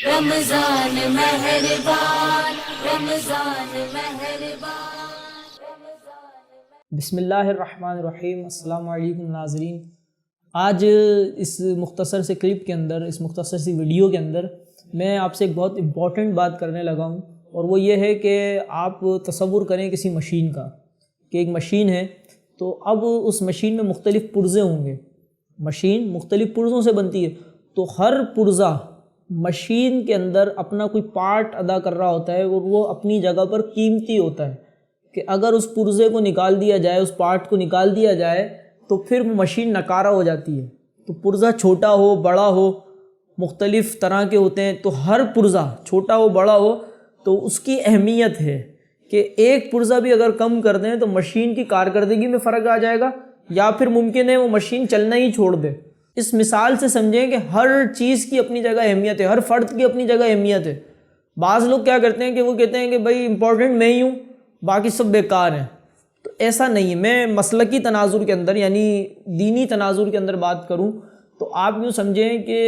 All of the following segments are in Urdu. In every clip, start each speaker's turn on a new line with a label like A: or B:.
A: رمضان مہربان، رمضان مہربان۔
B: بسم اللہ الرحمن الرحیم۔ السلام علیکم ناظرین۔ آج اس مختصر سے کلپ کے اندر، اس مختصر سی ویڈیو کے اندر میں آپ سے ایک بہت امپورٹنٹ بات کرنے لگا ہوں، اور وہ یہ ہے کہ آپ تصور کریں کسی مشین کا، کہ ایک مشین ہے، تو اب اس مشین میں مختلف پرزے ہوں گے۔ مشین مختلف پرزوں سے بنتی ہے، تو ہر پرزہ مشین کے اندر اپنا کوئی پارٹ ادا کر رہا ہوتا ہے، اور وہ اپنی جگہ پر قیمتی ہوتا ہے کہ اگر اس پرزے کو نکال دیا جائے، اس پارٹ کو نکال دیا جائے، تو پھر وہ مشین ناکارہ ہو جاتی ہے۔ تو پرزہ چھوٹا ہو بڑا ہو، مختلف طرح کے ہوتے ہیں، تو ہر پرزہ چھوٹا ہو بڑا ہو تو اس کی اہمیت ہے کہ ایک پرزہ بھی اگر کم کر دیں تو مشین کی کارکردگی میں فرق آ جائے گا، یا پھر ممکن ہے وہ مشین چلنا ہی چھوڑ دے۔ اس مثال سے سمجھیں کہ ہر چیز کی اپنی جگہ اہمیت ہے، ہر فرد کی اپنی جگہ اہمیت ہے۔ بعض لوگ کیا کرتے ہیں کہ وہ کہتے ہیں کہ بھائی امپورٹنٹ میں ہی ہوں، باقی سب بیکار ہیں۔ تو ایسا نہیں ہے۔ میں مسلکی تناظر کے اندر، یعنی دینی تناظر کے اندر بات کروں تو آپ یوں سمجھیں کہ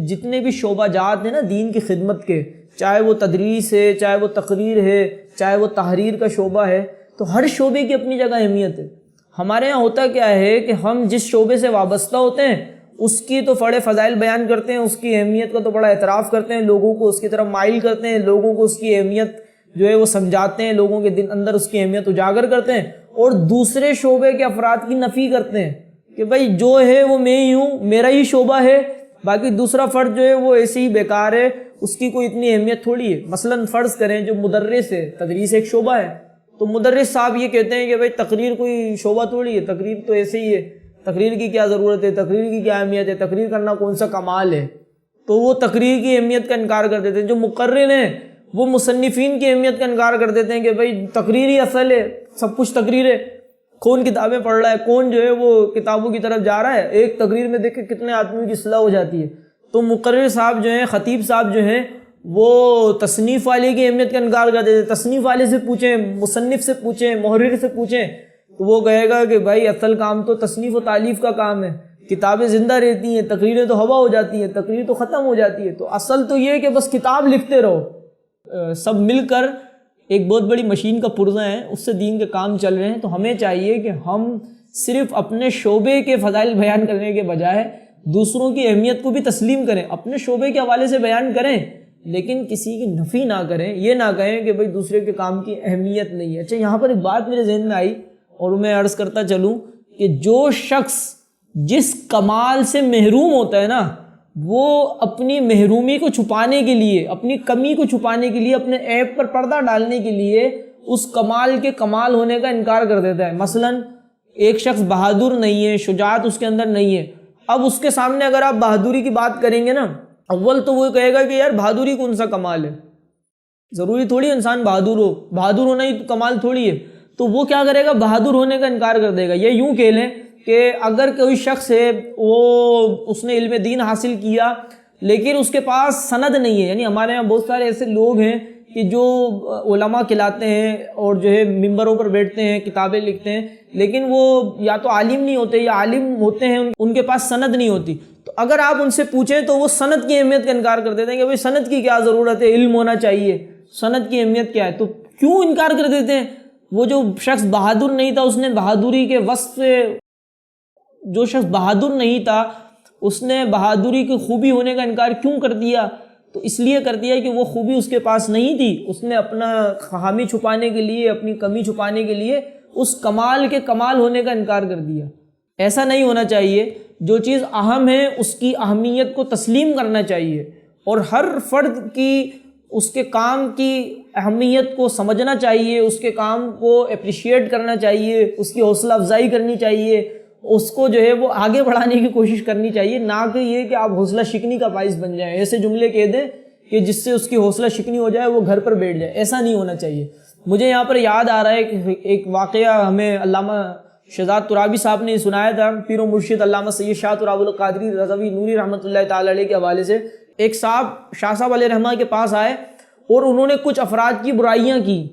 B: جتنے بھی شعبہ جات ہیں نا دین کی خدمت کے، چاہے وہ تدریس ہے، چاہے وہ تقریر ہے، چاہے وہ تحریر کا شعبہ ہے، تو ہر شعبے کی اپنی جگہ اہمیت ہے۔ ہمارے ہاں ہوتا کیا ہے کہ ہم جس شعبے سے وابستہ ہوتے ہیں اس کی تو بڑے فضائل بیان کرتے ہیں، اس کی اہمیت کا تو بڑا اعتراف کرتے ہیں، لوگوں کو اس کی طرف مائل کرتے ہیں، لوگوں کو اس کی اہمیت جو ہے وہ سمجھاتے ہیں، لوگوں کے دل اندر اس کی اہمیت اجاگر کرتے ہیں، اور دوسرے شعبے کے افراد کی نفی کرتے ہیں کہ بھائی جو ہے وہ میں ہی ہوں، میرا ہی شعبہ ہے، باقی دوسرا فرد جو ہے وہ ایسے ہی بیکار ہے، اس کی کوئی اتنی اہمیت تھوڑی ہے۔ مثلا فرض کریں جو مدرس ہے، تدریس ایک شعبہ ہے، تو مدرس صاحب یہ کہتے ہیں کہ بھائی تقریر کوئی شعبہ تھوڑی ہے، تقریر تو ایسے ہی ہے، تقریر کی کیا ضرورت ہے، تقریر کی کیا اہمیت ہے، تقریر کرنا کون سا کمال ہے۔ تو وہ تقریر کی اہمیت کا انکار کر دیتے ہیں۔ جو مقرر ہیں وہ مصنفین کی اہمیت کا انکار کر دیتے ہیں کہ بھائی تقریر ہی اصل ہے، سب کچھ تقریر ہے۔ کون کتابیں پڑھ رہا ہے، کون جو ہے وہ کتابوں کی طرف جا رہا ہے، ایک تقریر میں دیکھ کے کتنے آدمی کی اصلاح ہو جاتی ہے۔ تو مقرر صاحب جو ہیں، خطیب صاحب جو ہیں، وہ تصنیف والے کی اہمیت کا انکار کر دیتے ہیں۔ تصنیف والے سے پوچھیں، مصنف سے پوچھیں، محرر سے پوچھیں، تو وہ کہے گا کہ بھائی اصل کام تو تصنیف و تالیف کا کام ہے، کتابیں زندہ رہتی ہیں، تقریریں تو ہوا ہو جاتی ہیں، تقریر تو ختم ہو جاتی ہے۔ تو اصل تو یہ ہے کہ بس کتاب لکھتے رہو۔ سب مل کر ایک بہت بڑی مشین کا پرزہ ہیں، اس سے دین کے کام چل رہے ہیں۔ تو ہمیں چاہیے کہ ہم صرف اپنے شعبے کے فضائل بیان کرنے کے بجائے دوسروں کی اہمیت کو بھی تسلیم کریں، اپنے شعبے کے حوالے سے بیان کریں، لیکن کسی کی نفی نہ کریں، یہ نہ کہیں کہ بھئی دوسرے کے کام کی اہمیت نہیں ہے۔ اچھا، یہاں پر ایک بات میرے ذہن میں آئی اور میں عرض کرتا چلوں کہ جو شخص جس کمال سے محروم ہوتا ہے نا، وہ اپنی محرومی کو چھپانے کے لیے، اپنی کمی کو چھپانے کے لیے، اپنے عیب پر پردہ ڈالنے کے لیے اس کمال کے کمال ہونے کا انکار کر دیتا ہے۔ مثلا ایک شخص بہادر نہیں ہے، شجاعت اس کے اندر نہیں ہے، اب اس کے سامنے اگر آپ بہادری کی بات کریں گے نا، اول تو وہ کہے گا کہ یار بہادری کون سا کمال ہے، ضروری تھوڑی انسان بہادر ہو، بہادر ہونا ہی کمال تھوڑی ہے۔ تو وہ کیا کرے گا، بہادر ہونے کا انکار کر دے گا۔ یہ یوں کہہ لیں کہ اگر کوئی شخص ہے، اس نے علم دین حاصل کیا لیکن اس کے پاس سند نہیں ہے، یعنی ہمارے یہاں بہت سارے ایسے لوگ ہیں کہ جو علماء کہلاتے ہیں اور جو ہے ممبروں پر بیٹھتے ہیں، کتابیں لکھتے ہیں، لیکن وہ یا تو عالم نہیں ہوتے یا عالم ہوتے ہیں ان کے پاس سند نہیں ہوتی۔ تو اگر آپ ان سے پوچھیں تو وہ سند کی اہمیت کا انکار کر دیتے ہیں کہ بھئی سند کی کیا ضرورت ہے، علم ہونا چاہیے، سند کی اہمیت کیا ہے۔ تو کیوں انکار کر دیتے ہیں؟ وہ جو شخص بہادر نہیں تھا، اس نے بہادری کے وصف سے، جو شخص بہادر نہیں تھا اس نے بہادری کی خوبی ہونے کا انکار کیوں کر دیا؟ تو اس لیے کر دیا کہ وہ خوبی اس کے پاس نہیں تھی، اس نے اپنا خامی چھپانے کے لیے، اپنی کمی چھپانے کے لیے اس کمال کے کمال ہونے کا انکار کر دیا۔ ایسا نہیں ہونا چاہیے۔ جو چیز اہم ہے اس کی اہمیت کو تسلیم کرنا چاہیے، اور ہر فرد کی اس کے کام کی اہمیت کو سمجھنا چاہیے، اس کے کام کو اپریشیٹ کرنا چاہیے، اس کی حوصلہ افزائی کرنی چاہیے، اس کو جو ہے وہ آگے بڑھانے کی کوشش کرنی چاہیے، نہ کہ یہ کہ آپ حوصلہ شکنی کا باعث بن جائیں، ایسے جملے کہہ دیں کہ جس سے اس کی حوصلہ شکنی ہو جائے، وہ گھر پر بیٹھ جائے۔ ایسا نہیں ہونا چاہیے۔ مجھے یہاں پر یاد آ رہا ہے کہ ایک واقعہ ہمیں علامہ شہزاد ترابی صاحب نے سنایا تھا، پیر و مرشد علامہ سید شاہ تراب القادری رضوی نوری رحمۃ اللہ تعالی علیہ کے حوالے سے۔ ایک صاحب شاہ صاحب علیہ رحمہ کے پاس آئے اور انہوں نے کچھ افراد کی برائیاں کی،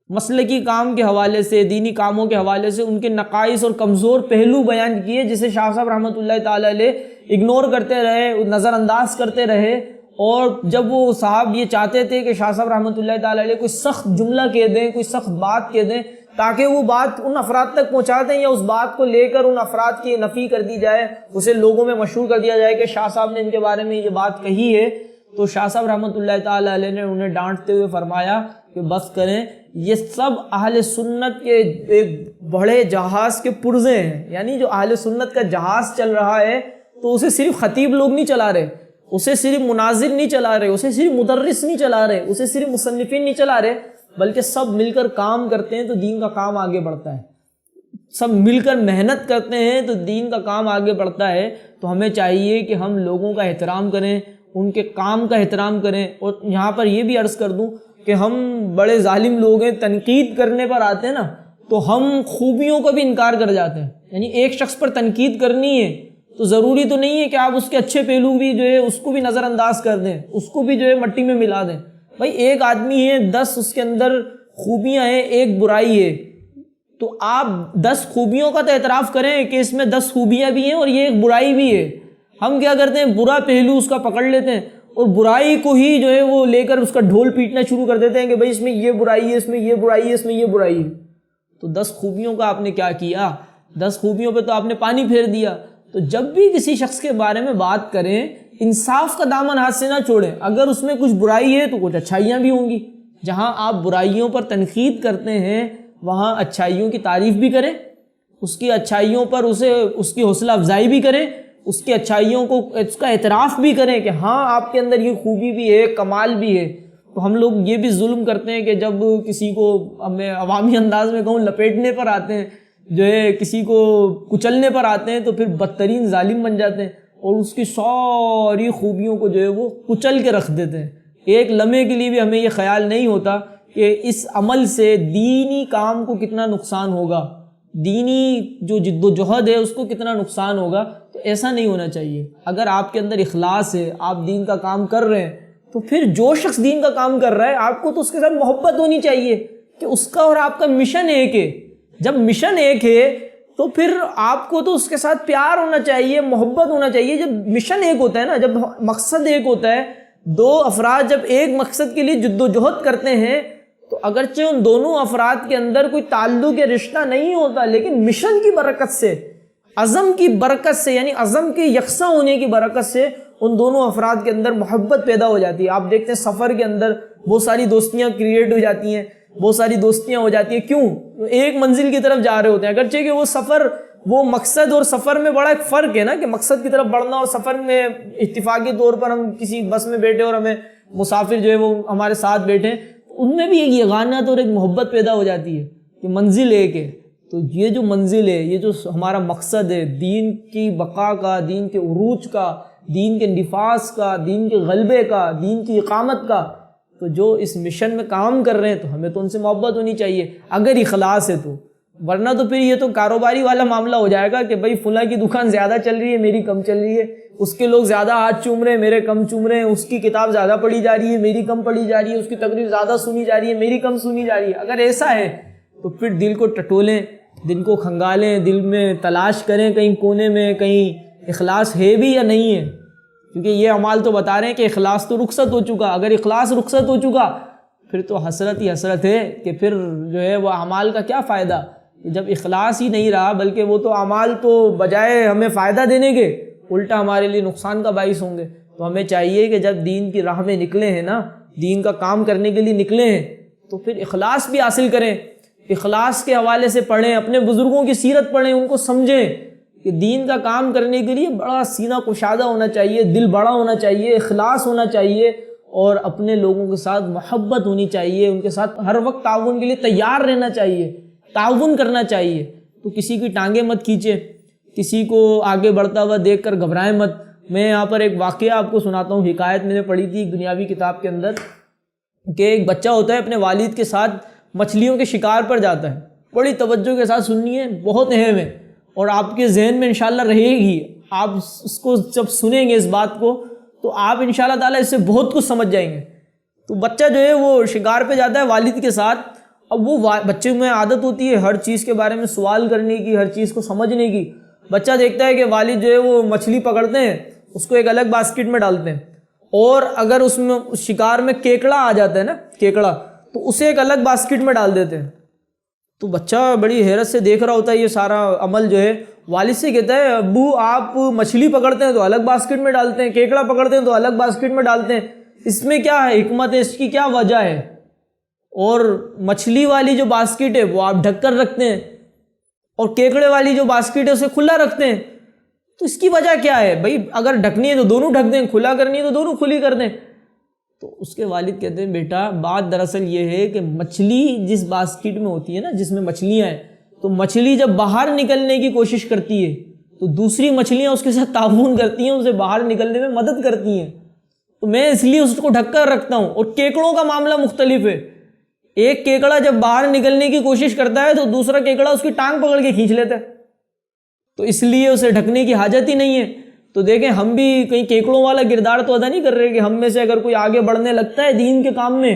B: مسلکی کام کے حوالے سے، دینی کاموں کے حوالے سے ان کے نقائص اور کمزور پہلو بیان کیے، جسے شاہ صاحب رحمۃ اللہ تعالی علیہ اگنور کرتے رہے، نظر انداز کرتے رہے، اور جب وہ صاحب یہ چاہتے تھے کہ شاہ صاحب رحمۃ اللہ تعالی علیہ کوئی سخت جملہ کہہ دیں، کوئی سخت بات کہہ دیں تاکہ وہ بات ان افراد تک پہنچا دیں، یا اس بات کو لے کر ان افراد کی نفی کر دی جائے، اسے لوگوں میں مشہور کر دیا جائے کہ شاہ صاحب نے ان کے بارے میں یہ بات کہی ہے، تو شاہ صاحب رحمۃ اللہ تعالی علیہ نے انہیں ڈانٹتے ہوئے فرمایا کہ بس کریں، یہ سب اہل سنت کے ایک بڑے جہاز کے پرزے ہیں، یعنی جو اہل سنت کا جہاز چل رہا ہے تو اسے صرف خطیب لوگ نہیں چلا رہے، اسے صرف مناظر نہیں چلا رہے، اسے صرف مدرس نہیں چلا رہے، اسے صرف مصنفین نہیں چلا رہے، بلکہ سب مل کر کام کرتے ہیں تو دین کا کام آگے بڑھتا ہے، سب مل کر محنت کرتے ہیں تو دین کا کام آگے بڑھتا ہے۔ تو ہمیں چاہیے کہ ہم لوگوں کا احترام کریں، ان کے کام کا احترام کریں۔ اور یہاں پر یہ بھی عرض کر دوں کہ ہم بڑے ظالم لوگ ہیں، تنقید کرنے پر آتے ہیں نا تو ہم خوبیوں کا بھی انکار کر جاتے ہیں، یعنی ایک شخص پر تنقید کرنی ہے تو ضروری تو نہیں ہے کہ آپ اس کے اچھے پہلو بھی جو ہے اس کو بھی نظر انداز کر دیں، اس کو بھی جو ہے مٹی میں ملا دیں۔ بھائی ایک آدمی ہے، 10 اس کے اندر خوبیاں ہیں، ایک برائی ہے، تو آپ 10 خوبیوں کا تو اعتراف کریں کہ اس میں 10 خوبیاں بھی ہیں اور یہ ایک برائی بھی ہے۔ ہم کیا کرتے ہیں، برا پہلو اس کا پکڑ لیتے ہیں اور برائی کو ہی جو ہے وہ لے کر اس کا ڈھول پیٹنا شروع کر دیتے ہیں کہ بھائی اس میں یہ برائی ہے، اس میں یہ برائی ہے، اس میں یہ برائی ہے۔ تو 10 خوبیوں کا آپ نے کیا کیا؟ 10 خوبیوں پہ تو آپ نے پانی پھیر دیا۔ تو جب بھی کسی شخص کے بارے میں بات کریں، انصاف کا دامن ہاتھ سے نہ چھوڑیں، اگر اس میں کچھ برائی ہے تو کچھ اچھائیاں بھی ہوں گی۔ جہاں آپ برائیوں پر تنقید کرتے ہیں وہاں اچھائیوں کی تعریف بھی کریں، اس کی اچھائیوں پر اس کی حوصلہ افزائی بھی کریں، اس کی اچھائیوں کو اس کا اعتراف بھی کریں کہ ہاں آپ کے اندر یہ خوبی بھی ہے، کمال بھی ہے۔ تو ہم لوگ یہ بھی ظلم کرتے ہیں کہ جب کسی کو میں عوامی انداز میں کہوں لپیٹنے پر آتے ہیں، جو ہے کسی کو کچلنے پر آتے ہیں تو پھر بدترین ظالم بن جاتے ہیں اور اس کی ساری خوبیوں کو جو ہے وہ کچل کے رکھ دیتے ہیں۔ ایک لمحے کے لیے بھی ہمیں یہ خیال نہیں ہوتا کہ اس عمل سے دینی کام کو کتنا نقصان ہوگا، دینی جو جد و جہد ہے اس کو کتنا نقصان ہوگا۔ تو ایسا نہیں ہونا چاہیے۔ اگر آپ کے اندر اخلاص ہے، آپ دین کا کام کر رہے ہیں، تو پھر جو شخص دین کا کام کر رہا ہے آپ کو تو اس کے ساتھ محبت ہونی چاہیے کہ اس کا اور آپ کا مشن ایک ہے۔ جب مشن ایک ہے تو پھر آپ کو تو اس کے ساتھ پیار ہونا چاہیے، محبت ہونا چاہیے۔ جب مشن ایک ہوتا ہے نا، جب مقصد ایک ہوتا ہے، دو افراد جب ایک مقصد کے لیے جد و جہد کرتے ہیں تو اگرچہ ان دونوں افراد کے اندر کوئی تعلق یا رشتہ نہیں ہوتا، لیکن مشن کی برکت سے، عزم کی برکت سے، یعنی عزم کے یکساں ہونے کی برکت سے ان دونوں افراد کے اندر محبت پیدا ہو جاتی ہے۔ آپ دیکھتے ہیں سفر کے اندر بہت ساری دوستیاں کریٹ ہو جاتی ہیں، بہت ساری دوستیاں ہو جاتی ہیں۔ کیوں؟ ایک منزل کی طرف جا رہے ہوتے ہیں، اگرچہ کہ وہ سفر، وہ مقصد اور سفر میں بڑا ایک فرق ہے نا، کہ مقصد کی طرف بڑھنا اور سفر میں اتفاقی طور پر ہم کسی بس میں بیٹھے اور ہمیں مسافر جو ہے وہ ہمارے ساتھ بیٹھے، ان میں بھی ایک یگانت اور ایک محبت پیدا ہو جاتی ہے کہ منزل ایک ہے۔ تو یہ جو منزل ہے، یہ جو ہمارا مقصد ہے، دین کی بقا کا، دین کے عروج کا، دین کے نفاذ کا، دین کے غلبے کا، دین کی اقامت کا، تو جو اس مشن میں کام کر رہے ہیں تو ہمیں تو ان سے محبت ہونی چاہیے اگر اخلاص ہے تو، ورنہ تو پھر یہ تو کاروباری والا معاملہ ہو جائے گا کہ بھائی فلاں کی دکان زیادہ چل رہی ہے، میری کم چل رہی ہے، اس کے لوگ زیادہ ہاتھ چوم رہے ہیں، میرے کم چوم رہے ہیں، اس کی کتاب زیادہ پڑھی جا رہی ہے، میری کم پڑھی جا رہی ہے، اس کی تقریر زیادہ سنی جا رہی ہے، میری کم سنی جا رہی ہے۔ اگر ایسا ہے تو پھر دل کو ٹٹولیں، دل کو کھنگالیں، دل میں تلاش کریں کہیں کونے میں کہیں اخلاص ہے بھی یا نہیں ہے، کیونکہ یہ اعمال تو بتا رہے ہیں کہ اخلاص تو رخصت ہو چکا۔ اگر اخلاص رخصت ہو چکا پھر تو حسرت ہی حسرت ہے کہ پھر جو ہے وہ اعمال کا کیا فائدہ، جب اخلاص ہی نہیں رہا، بلکہ وہ تو اعمال تو بجائے ہمیں فائدہ دینے کے الٹا ہمارے لیے نقصان کا باعث ہوں گے۔ تو ہمیں چاہیے کہ جب دین کی راہ میں نکلے ہیں نا، دین کا کام کرنے کے لیے نکلے ہیں، تو پھر اخلاص بھی حاصل کریں، اخلاص کے حوالے سے پڑھیں، اپنے بزرگوں کی سیرت پڑھیں، ان کو سمجھیں کہ دین کا کام کرنے کے لیے بڑا سینہ کشادہ ہونا چاہیے، دل بڑا ہونا چاہیے، اخلاص ہونا چاہیے اور اپنے لوگوں کے ساتھ محبت ہونی چاہیے، ان کے ساتھ ہر وقت تعاون کے لیے تیار رہنا چاہیے، تعاون کرنا چاہیے۔ تو کسی کی ٹانگیں مت کھینچے، کسی کو آگے بڑھتا ہوا دیکھ کر گھبرائیں مت۔ میں یہاں پر ایک واقعہ آپ کو سناتا ہوں، حکایت میں نے پڑھی تھی ایک دنیاوی کتاب کے اندر، کہ ایک بچہ ہوتا ہے اپنے والد کے ساتھ مچھلیوں کے شکار پر جاتا ہے۔ بڑی توجہ کے ساتھ سننی ہے، بہت اہم ہے اور آپ کے ذہن میں انشاءاللہ رہے گی۔ آپ اس کو جب سنیں گے اس بات کو تو آپ انشاءاللہ تعالیٰ اس سے بہت کچھ سمجھ جائیں گے۔ تو بچہ جو ہے وہ شکار پہ جاتا ہے والد کے ساتھ۔ اب وہ بچے میں عادت ہوتی ہے ہر چیز کے بارے میں سوال کرنے کی، ہر چیز کو سمجھنے کی۔ بچہ دیکھتا ہے کہ والد جو ہے وہ مچھلی پکڑتے ہیں، اس کو ایک الگ باسکٹ میں ڈالتے ہیں اور اگر اس میں شکار میں کیکڑا آ جاتا ہے نا، کیکڑا، تو اسے ایک الگ باسکٹ میں ڈال دیتے ہیں. تو بچہ بڑی حیرت سے دیکھ رہا ہوتا ہے یہ سارا عمل جو ہے. والد سے کہتا ہے ابو آپ مچھلی پکڑتے ہیں تو الگ باسکٹ میں ڈالتے ہیں، کیکڑا پکڑتے ہیں تو الگ باسکٹ میں ڈالتے ہیں، اس میں کیا ہے حکمت ہے، اس کی کیا وجہ ہے؟ اور مچھلی والی جو باسکٹ ہے وہ آپ ڈھک کر رکھتے ہیں اور کیکڑے والی جو باسکٹ ہے اسے کھلا رکھتے ہیں، تو اس کی وجہ کیا ہے؟ بھائی اگر ڈھکنی ہے تو دونوں ڈھک دیں، کھلا کرنی ہے تو دونوں کھلی کر دیں. تو اس کے والد کہتے ہیں بیٹا بات دراصل یہ ہے کہ مچھلی جس باسکٹ میں ہوتی ہے نا، جس میں مچھلیاں ہیں، تو مچھلی جب باہر نکلنے کی کوشش کرتی ہے تو دوسری مچھلیاں اس کے ساتھ تعاون کرتی ہیں، اسے باہر نکلنے میں مدد کرتی ہیں، تو میں اس لیے اس کو ڈھک کر رکھتا ہوں. اور کیکڑوں کا معاملہ مختلف ہے. ایک کیکڑا جب باہر نکلنے کی کوشش کرتا ہے تو دوسرا کیکڑا اس کی ٹانگ پکڑ کے کھینچ لیتا ہے، تو اس لیے اسے ڈھکنے کی حاجت ہی نہیں ہے. تو دیکھیں ہم بھی کہیں کیکڑوں والا کردار تو ادا نہیں کر رہے کہ ہم میں سے اگر کوئی آگے بڑھنے لگتا ہے دین کے کام میں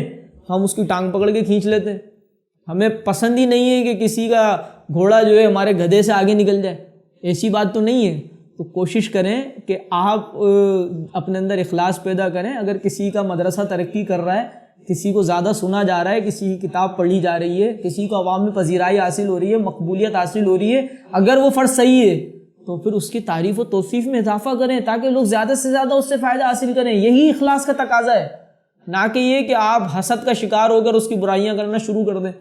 B: ہم اس کی ٹانگ پکڑ کے کھینچ لیتے ہیں. ہمیں پسند ہی نہیں ہے کہ کسی کا گھوڑا جو ہے ہمارے گدھے سے آگے نکل جائے، ایسی بات تو نہیں ہے. تو کوشش کریں کہ آپ اپنے اندر اخلاص پیدا کریں. اگر کسی کا مدرسہ ترقی کر رہا ہے، کسی کو زیادہ سنا جا رہا ہے، کسی کی کتاب پڑھی جا رہی ہے، کسی کو عوام میں پذیرائی حاصل ہو رہی ہے، مقبولیت حاصل ہو رہی ہے، اگر وہ فرض صحیح ہے تو پھر اس کی تعریف و توصیف میں اضافہ کریں تاکہ لوگ زیادہ سے زیادہ اس سے فائدہ حاصل کریں. یہی اخلاص کا تقاضا ہے، نہ کہ یہ کہ آپ حسد کا شکار ہو کر اس کی برائیاں کرنا شروع کر دیں.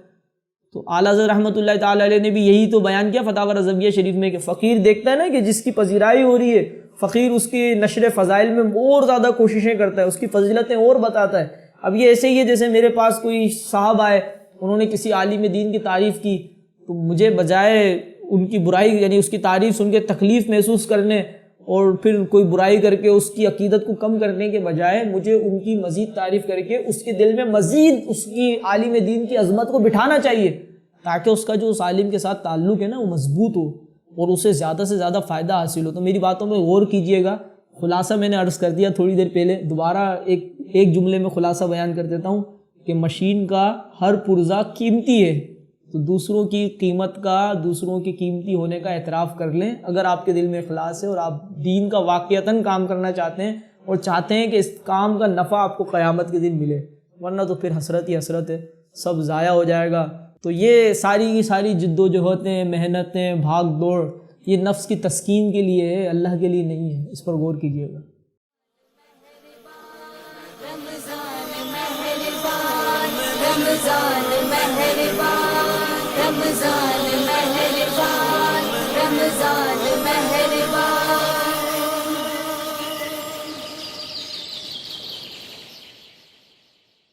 B: تو اعلیٰ حضرت رحمۃ اللہ تعالیٰ علیہ نے بھی یہی تو بیان کیا فتاوی رضویہ شریف میں کہ فقیر دیکھتا ہے نا کہ جس کی پذیرائی ہو رہی ہے، فقیر اس کی نشر فضائل میں اور زیادہ کوششیں کرتا ہے، اس کی فضیلتیں اور بتاتا ہے. اب یہ ایسے ہی ہے جیسے میرے پاس کوئی صاحب آئے، انہوں نے کسی عالم دین کی تعریف کی، تو مجھے بجائے ان کی برائی یعنی اس کی تعریف سن کے تکلیف محسوس کرنے اور پھر کوئی برائی کر کے اس کی عقیدت کو کم کرنے کے بجائے مجھے ان کی مزید تعریف کر کے اس کے دل میں مزید اس کی عالم دین کی عظمت کو بٹھانا چاہیے تاکہ اس کا جو اس عالم کے ساتھ تعلق ہے نا وہ مضبوط ہو اور اسے زیادہ سے زیادہ فائدہ حاصل ہو. تو میری باتوں میں غور کیجئے گا. خلاصہ میں نے عرض کر دیا تھوڑی دیر پہلے، دوبارہ ایک جملے میں خلاصہ بیان کر دیتا ہوں کہ مشین کا ہر پرزہ قیمتی ہے، تو دوسروں کی قیمت کا، دوسروں کی قیمتی ہونے کا اعتراف کر لیں اگر آپ کے دل میں اخلاص ہے اور آپ دین کا واقعتاً کام کرنا چاہتے ہیں اور چاہتے ہیں کہ اس کام کا نفع آپ کو قیامت کے دن ملے، ورنہ تو پھر حسرت ہی حسرت ہے، سب ضائع ہو جائے گا. تو یہ ساری کی ساری جد و جہدیں، محنتیں، بھاگ دوڑ، یہ نفس کی تسکین کے لیے ہے، اللہ کے لیے نہیں ہے. اس پر غور کیجیے گا.
A: رمضان مہربان، رمضان مہربان، رمضان